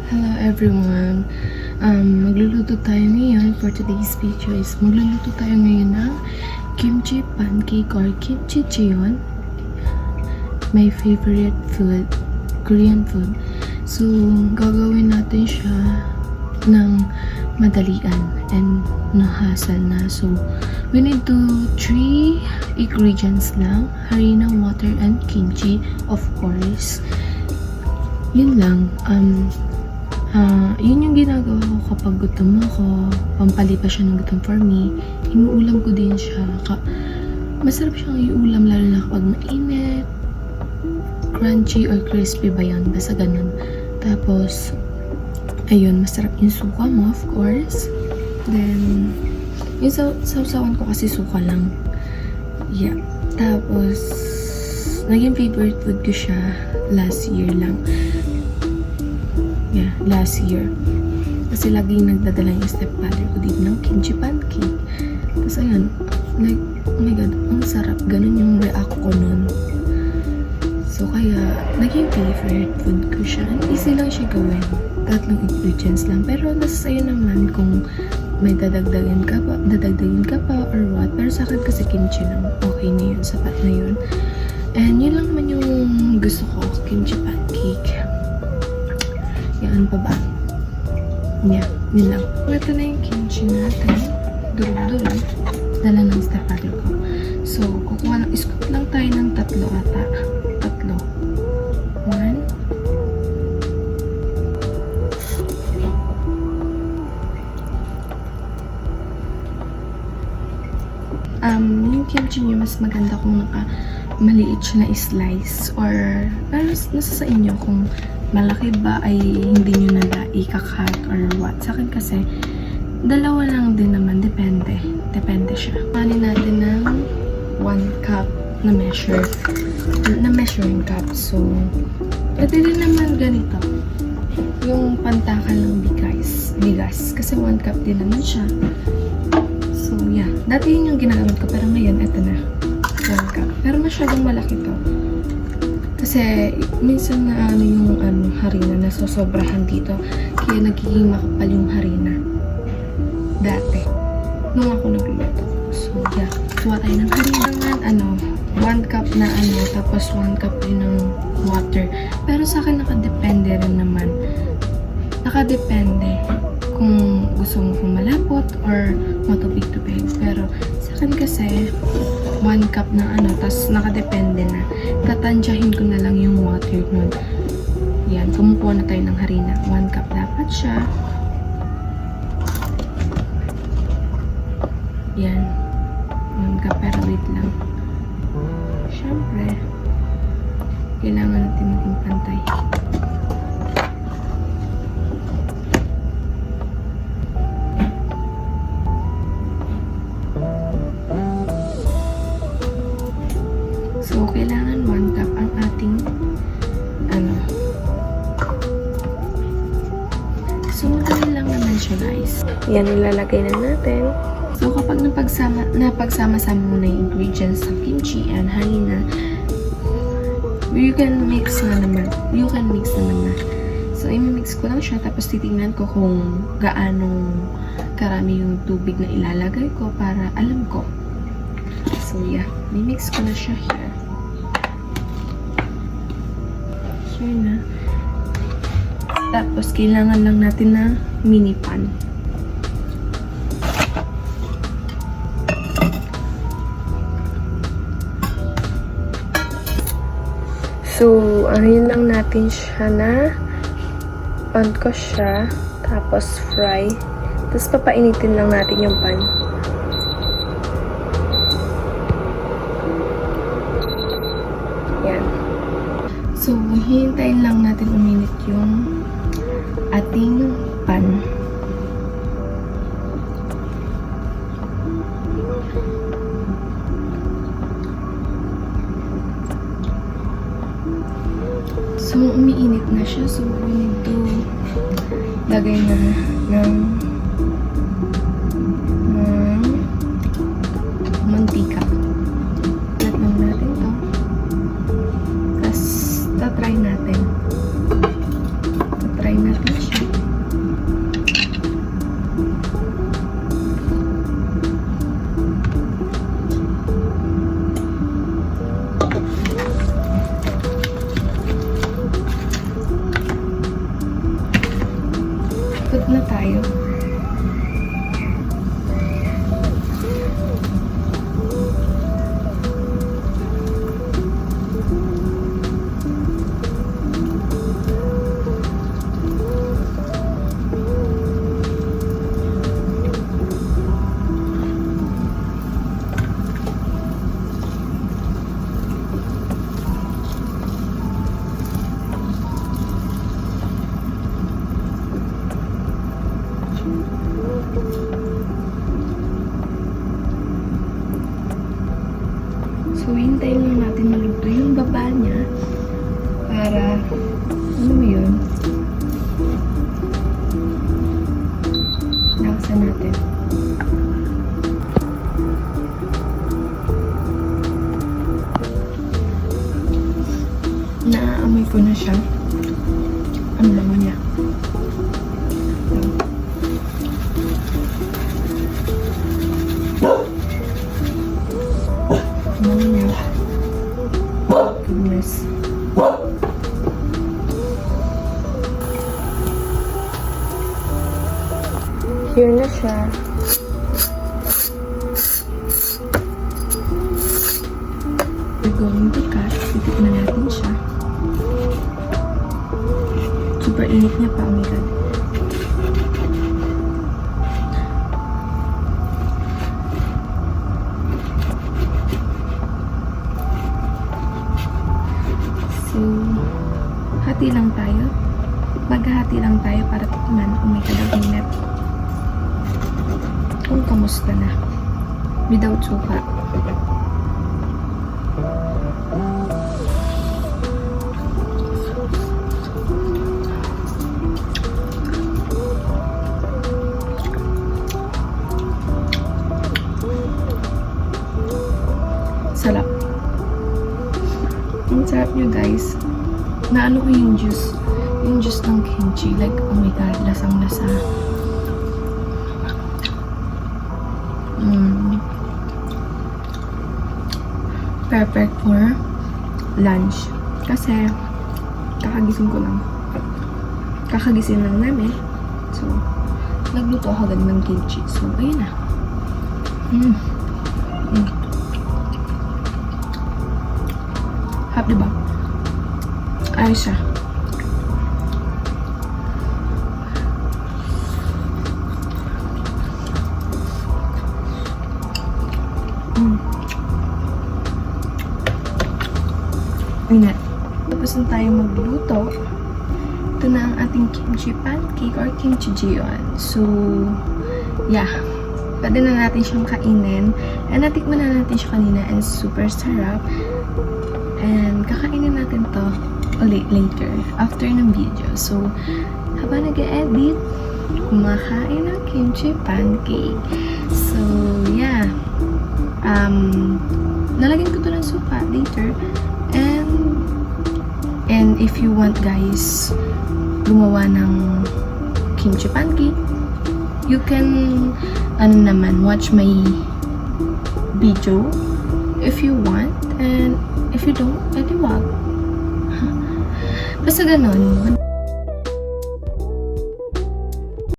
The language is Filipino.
Hello everyone. Magluluto tayo ngayon for today's video is magluluto tayo ngayon ng kimchi pancake or kimchi jeon. My favorite food, Korean food. So, gagawin natin siya ng madalian and no-hassle na. So, we need to 3 ingredients lang. Harina, water, and kimchi, of course. Yun lang. Yun yung ginagawa ko kapag gutom ako. Pampalipas siya ng gutom for me. Inuulam ko din siya. Masarap siyang iulam lalo na kapag mainit. Crunchy or crispy ba yan? Basta ganun. Tapos, ayun, masarap yung suka mo, of course. Then, yung sausawan ko kasi suka lang. Yeah. Tapos, naging favorite food ko siya last year lang. Yeah, last year. Kasi laging nagdadala yung stepfather ko dito ng kimchi pancake. Tapos ayun, like, oh my god, ang sarap. Ganun yung react ko nun. So kaya, naging favorite food ko siya. And easy lang siya gawin. 3 ingredients lang. Pero nasa sa'yo naman kung may dadagdagin ka pa or what. Pero sa akin kasi kimchi lang. Okay na yun, sapat na yun. And yun lang naman yung gusto ko, kimchi pancake. Yan pa ba? Yeah, yun lang. Ito na yung kimchi natin. Durug-durug. Dala ng stepfather ko. So, kukuha ng, scoop lang tayo ng 3 ata. 3. 1. Yung kimchi niyo mas maganda kung maliit siya na slice or pero nasa sa inyo kung malaki ba ay hindi nyo na ikakat or what. Sa akin kasi, 2 lang din naman. Depende. Depende siya. Panin natin ng 1 cup na measuring cup. So, pwede din naman ganito. Yung pantakan ng bigas. Kasi 1 cup din naman siya. So, yeah. Dati yun yung ginagamit ko. Pero ngayon, eto na. 1 cup. Pero masyadong malaki to. Kasi, minsan na yung harina na sosobrahan dito. Kaya nagiging makapal yung harina. Dati. Nung ako nagluluto. So, yeah. Kuha tayo ng harina. 1 cup na tapos 1 cup din ng water. Pero sa akin, nakadepende rin naman. Nakadepende kung gusto mo kung malapot or matubig-tubig. Pero, sa akin kasi, 1 cup na tas nakadepende na. Tatansyahin ko na lang yung water nun. Yan, kumukuha na tayo ng harina. 1 cup dapat siya. Yan. 1 cup, pero wait lang. Siyempre, kailangan natin maging pantay. So, kailangan 1 cup ang ating So, madali lang naman siya, guys. Yan, ilalagay na natin. So, kapag napagsama-sama mo na yung ingredients ng kimchi and harina, you can mix naman na. So, i-mix ko lang siya, tapos titingnan ko kung gaano karami yung tubig na ilalagay ko para alam ko. So, yeah. I-mix ko na siya here. Here na. Tapos, kailangan lang natin ng mini pan. So, yun lang natin siya na pan ko siya. Tapos, fry. Tapos, papainitin lang natin yung pan. Yan. So, hihintayin lang natin uminit yung ating pan. So, umiinit na siya. So, we need to lagay na ng mantika. Add lang natin to. Tapos, tatry natin. Tatry natin siya. tayo. So, hintayin lang natin maluto yung baba niya para, ano mo yun? Lakasan natin. Naaamoy ko na siya. Ang bango niya. Goodness. Here na siya. We're going to cut. Titikman natin siya. Super init niya pa, oh my God. So, hati lang tayo. Maghahati lang tayo para tikman kung may kadaginat. Kung kamusta na. Without suka. Sarap. Ang sarap nyo, guys. Naano ko yung juice. Yung juice ng kimchi. Like, oh my God, lasang-lasa. Perfect for lunch. Kasi, kakagising ko lang. Kakagising lang namin. So, nagluto ako agad ng kimchi. So, ayun na. Hap, diba? Ayos siya. Ayun na. Tapos na tayo magluto. Ito na ang ating kimchi pancake or kimchi jeon. So, yeah. Pwede na natin siyang kainin. And natikman na natin siya kanina and super sarap. And kakainin natin to ulit later after ng video. So, habang nag-edit, kumakain ng kimchi pancake. So, yeah. Nalagyan ko to ng suka later. And if you want, guys, gumawa ng kimchi pancake, you can, watch my video if you want. And if you don't, edi wag. Basta ganon.